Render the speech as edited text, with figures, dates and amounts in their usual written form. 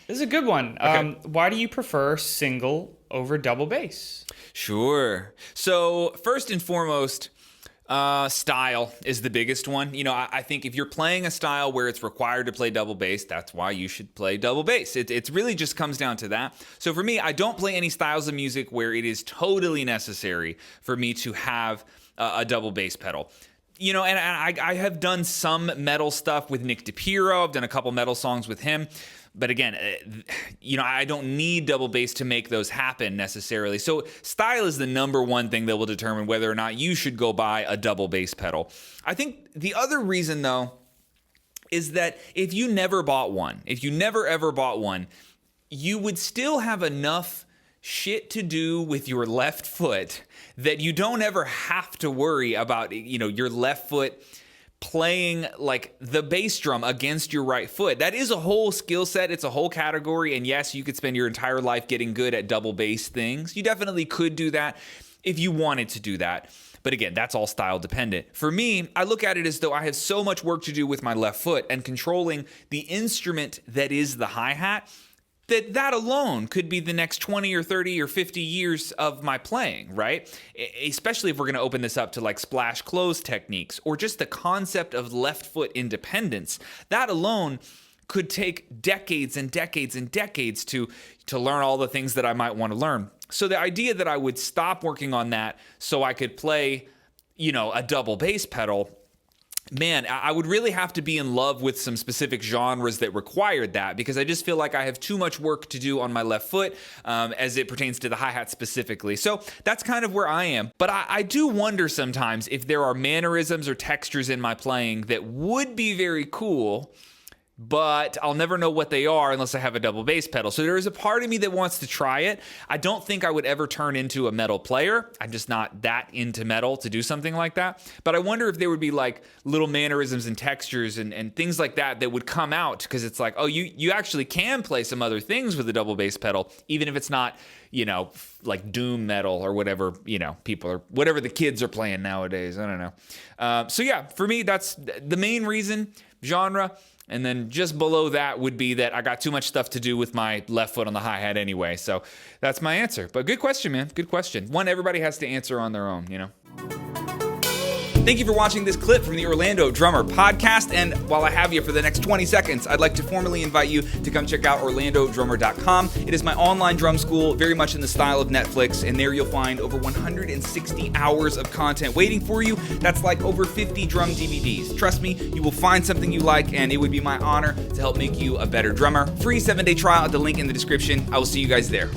This is a good one. Okay. Why do you prefer single over double bass? Sure. So first and foremost, style is the biggest one. I think if you're playing a style where it's required to play double bass, that's why you should play double bass. It really just comes down to that. So for me, I don't play any styles of music where it is totally necessary for me to have a double bass pedal. And I have done some metal stuff with Nick DiPiero. I've done a couple metal songs with him. But again, I don't need double bass to make those happen necessarily. So style is the number one thing that will determine whether or not you should go buy a double bass pedal. I think the other reason, though, is that if you never ever bought one, you would still have enough shit to do with your left foot that you don't ever have to worry about, your left foot playing like the bass drum against your right foot. That is a whole skill set. It's a whole category. And yes, you could spend your entire life getting good at double bass things. You definitely could do that if you wanted to do that. But again, that's all style dependent. For me, I look at it as though I have so much work to do with my left foot and controlling the instrument that is the hi-hat, that alone could be the next 20 or 30 or 50 years of my playing, right? Especially if we're going to open this up to like splash close techniques or just the concept of left foot independence. That alone could take decades and decades and decades to learn all the things that I might want to learn. So the idea that I would stop working on that so I could play, a double bass pedal, man, I would really have to be in love with some specific genres that required that, because I just feel like I have too much work to do on my left foot as it pertains to the hi-hat specifically. So that's kind of where I am. But I do wonder sometimes if there are mannerisms or textures in my playing that would be very cool, but I'll never know what they are unless I have a double bass pedal. So there is a part of me that wants to try it. I don't think I would ever turn into a metal player. I'm just not that into metal to do something like that. But I wonder if there would be like little mannerisms and textures and things like that would come out, because it's like, oh, you actually can play some other things with a double bass pedal, even if it's not, like doom metal or whatever, people are, whatever the kids are playing nowadays. I don't know. So yeah, for me, that's the main reason, genre. And then just below that would be that I got too much stuff to do with my left foot on the hi-hat anyway. So that's my answer. But good question, man. Good question. One everybody has to answer on their own, Thank you for watching this clip from the Orlando Drummer Podcast. And while I have you for the next 20 seconds, I'd like to formally invite you to come check out OrlandoDrummer.com. It is my online drum school, very much in the style of Netflix. And there you'll find over 160 hours of content waiting for you. That's like over 50 drum DVDs. Trust me, you will find something you like, and it would be my honor to help make you a better drummer. Free 7-day trial at the link in the description. I will see you guys there.